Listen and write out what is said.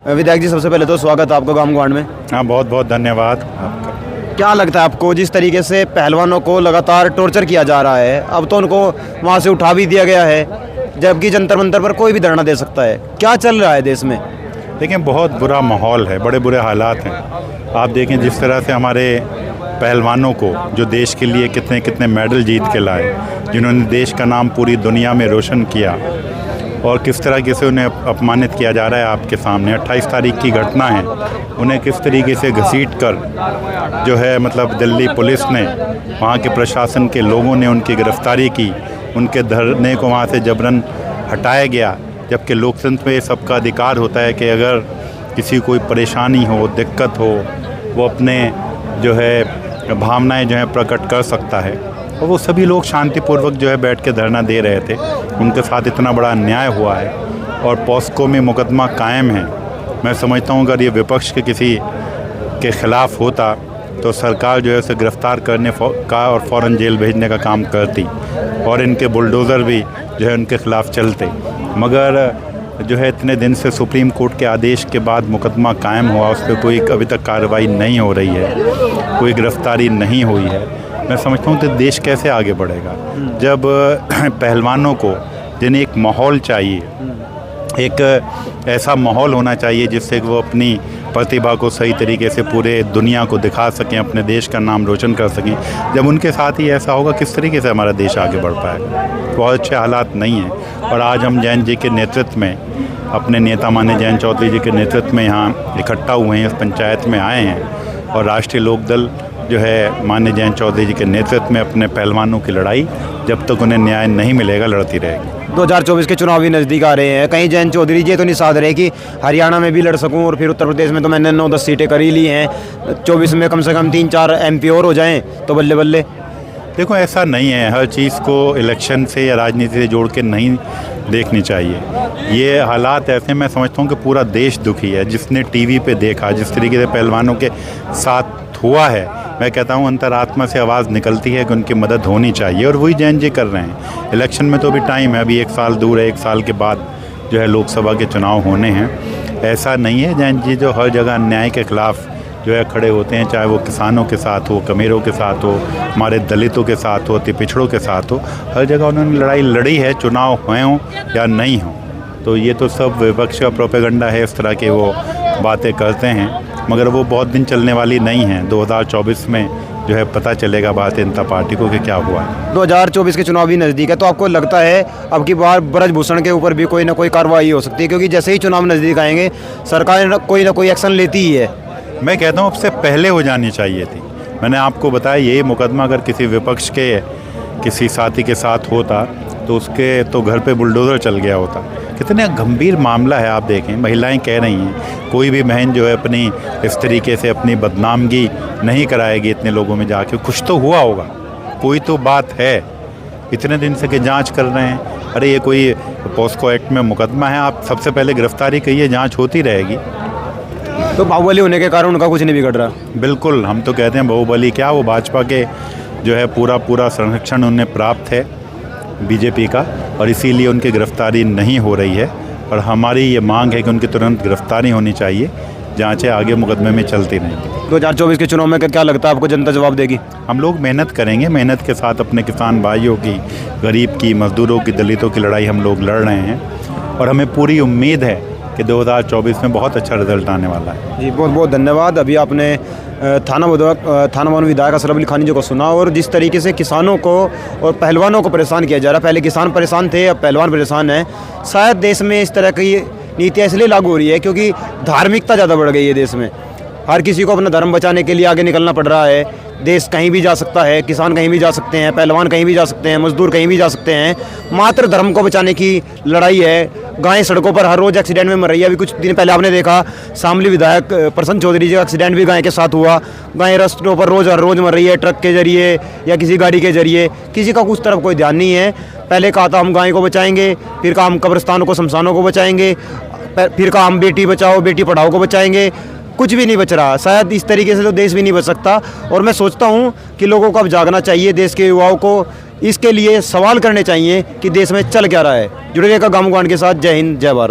विधायक जी, सबसे पहले तो स्वागत आपका गाम ग्वांड में। हाँ, बहुत बहुत धन्यवाद आपका। क्या लगता है आपको, जिस तरीके से पहलवानों को लगातार टॉर्चर किया जा रहा है, अब तो उनको वहाँ से उठा भी दिया गया है, जबकि जंतर मंतर पर कोई भी धरना दे सकता है, क्या चल रहा है देश में? देखें, बहुत बुरा माहौल है, बड़े बुरे हालात हैं। आप देखें जिस तरह से हमारे पहलवानों को, जो देश के लिए कितने कितने मेडल जीत के लाए, जिन्होंने देश का नाम पूरी दुनिया में रोशन किया, और किस तरह से उन्हें अपमानित किया जा रहा है आपके सामने। 28 तारीख की घटना है, उन्हें किस तरीके से घसीट कर जो है मतलब दिल्ली पुलिस ने, वहाँ के प्रशासन के लोगों ने उनकी गिरफ्तारी की, उनके धरने को वहाँ से जबरन हटाया गया। जबकि लोकतंत्र में सबका अधिकार होता है कि अगर किसी कोई परेशानी हो, दिक्कत हो, वो अपने जो है भावनाएं जो है प्रकट कर सकता है। और वो सभी लोग शांतिपूर्वक जो है बैठ के धरना दे रहे थे। उनके साथ इतना बड़ा अन्याय हुआ है और पॉस्को में मुकदमा कायम है। मैं समझता हूँ अगर ये विपक्ष के किसी के ख़िलाफ़ होता तो सरकार जो है उसे गिरफ़्तार करने का और फ़ौरन जेल भेजने का काम करती, और इनके बुलडोज़र भी जो है उनके ख़िलाफ़ चलते। मगर जो है इतने दिन से सुप्रीम कोर्ट के आदेश के बाद मुकदमा कायम हुआ, उस पर कोई अभी तक कार्रवाई नहीं हो रही है, कोई गिरफ़्तारी नहीं हुई है। मैं समझता हूँ कि देश कैसे आगे बढ़ेगा जब पहलवानों को, जिन्हें एक माहौल चाहिए, एक ऐसा माहौल होना चाहिए जिससे वो अपनी प्रतिभा को सही तरीके से पूरे दुनिया को दिखा सकें, अपने देश का नाम रोशन कर सकें। जब उनके साथ ही ऐसा होगा, किस तरीके से हमारा देश आगे बढ़ पाएगा? बहुत अच्छे हालात नहीं हैं। और आज हम जयंत जी के नेतृत्व में, अपने नेता माननीय जयंत चौधरी जी के नेतृत्व में यहाँ इकट्ठा हुए हैं, इस पंचायत में आए हैं, और राष्ट्रीय लोकदल जो है माननीय जयंत चौधरी जी के नेतृत्व में अपने पहलवानों की लड़ाई जब तक उन्हें न्याय नहीं मिलेगा लड़ती रहेगी। 2024 के चुनाव भी नज़दीक आ रहे हैं, कहीं जयंत चौधरी जी तो नहीं साध रहे कि हरियाणा में भी लड़ सकूं, और फिर उत्तर प्रदेश में तो मैंने 9-10 सीटें कर ही ली हैं, 24 में कम से कम 3-4 MP और हो जाएं तो बल्ले बल्ले। देखो, ऐसा नहीं है, हर चीज़ को इलेक्शन से या राजनीति से जोड़ के नहीं देखनी चाहिए। ये हालात ऐसे, मैं समझता हूँ कि पूरा देश दुखी है। जिसने टीवी पे देखा, जिस तरीके से पहलवानों के साथ हुआ है, मैं कहता हूँ अंतरात्मा से आवाज़ निकलती है कि उनकी मदद होनी चाहिए, और वही जयंत जी कर रहे हैं। इलेक्शन में तो अभी टाइम है, अभी 1 साल दूर है, 1 साल के बाद जो है लोकसभा के चुनाव होने हैं। ऐसा नहीं है, जयंत जी जो हर जगह अन्याय के ख़िलाफ़ जो है खड़े होते हैं, चाहे वो किसानों के साथ हो, कमेरों के साथ हो, हमारे दलितों के साथ हो, अति पिछड़ों के साथ हो, हर जगह उन्होंने लड़ाई लड़ी है, चुनाव हुए हों या नहीं हों। तो ये तो सब विपक्ष का प्रोपेगेंडा है, इस तरह के वो बातें करते हैं, मगर वो बहुत दिन चलने वाली नहीं हैं। 2024 में जो है पता चलेगा भारतीय जनता पार्टी को कि क्या हुआ है। 2024 के चुनाव भी नज़दीक है, तो आपको लगता है अब की बार ब्रजभूषण के ऊपर भी कोई ना कोई कार्रवाई हो सकती है? क्योंकि जैसे ही चुनाव नज़दीक आएंगे सरकार कोई ना कोई एक्शन लेती ही है। मैं कहता हूँ अब से पहले हो जानी चाहिए थी। मैंने आपको बताया, ये मुकदमा अगर किसी विपक्ष के किसी साथी के साथ होता तो उसके तो घर पे बुलडोज़र चल गया होता। कितना गंभीर मामला है, आप देखें, महिलाएं कह रही हैं, कोई भी बहन जो है अपनी इस तरीके से अपनी बदनामगी नहीं कराएगी इतने लोगों में जाके। कुछ तो हुआ होगा, कोई तो बात है। इतने दिन से कि जांच कर रहे हैं, अरे ये कोई पॉस्को एक्ट में मुकदमा है, आप सबसे पहले गिरफ्तारी करिए, जाँच होती रहेगी। तो बाहुबली होने के कारण उनका कुछ नहीं बिगड़ रहा? बिल्कुल, हम तो कहते हैं बाहुबली क्या, वो भाजपा के जो है पूरा संरक्षण उन्हें प्राप्त है बीजेपी का, और इसीलिए उनकी गिरफ्तारी नहीं हो रही है। और हमारी ये मांग है कि उनकी तुरंत गिरफ्तारी होनी चाहिए, जांचें आगे मुकदमे में चलती रहेंगी। 2024 के चुनाव में क्या लगता है आपको, जनता जवाब देगी? हम लोग मेहनत करेंगे, मेहनत के साथ अपने किसान भाइयों की, गरीब की, मजदूरों की, दलितों की लड़ाई हम लोग लड़ रहे हैं, और हमें पूरी उम्मीद है कि 2024 में बहुत अच्छा रिजल्ट आने वाला है। जी, बहुत बहुत धन्यवाद। अभी आपने थाना विधायक अशरफ अली खानी जी को सुना, और जिस तरीके से किसानों को और पहलवानों को परेशान किया जा रहा है, पहले किसान परेशान थे, अब पहलवान परेशान हैं। शायद देश में इस तरह की नीतियाँ इसलिए लागू हो रही है क्योंकि धार्मिकता ज़्यादा बढ़ गई है देश में। हर किसी को अपना धर्म बचाने के लिए आगे निकलना पड़ रहा है। देश कहीं भी जा सकता है, किसान कहीं भी जा सकते हैं, पहलवान कहीं भी जा सकते हैं, मजदूर कहीं भी जा सकते हैं। मात्र धर्म को बचाने की लड़ाई है। गायें सड़कों पर हर रोज़ एक्सीडेंट में मर रही है। अभी कुछ दिन पहले आपने देखा, शामली विधायक प्रसन्न चौधरी जी का एक्सीडेंट भी गाय के साथ हुआ। गायें रास्तों पर हर रोज़ मर रही है, ट्रक के जरिए या किसी गाड़ी के जरिए। किसी का उस तरफ कोई ध्यान नहीं है। पहले कहा था हम गाय को बचाएंगे, फिर कहा हम कब्रिस्तानों को, शमशानों को बचाएंगे, फिर कहा हम बेटी बचाओ बेटी पढ़ाओ को बचाएंगे। कुछ भी नहीं बच रहा। शायद इस तरीके से तो देश भी नहीं बच सकता। और मैं सोचता हूँ कि लोगों को अब जागना चाहिए, देश के युवाओं को इसके लिए सवाल करने चाहिए कि देश में चल क्या रहा है। जुड़े रहेगा गाम ग्वांड के साथ। जय हिंद, जय भारत।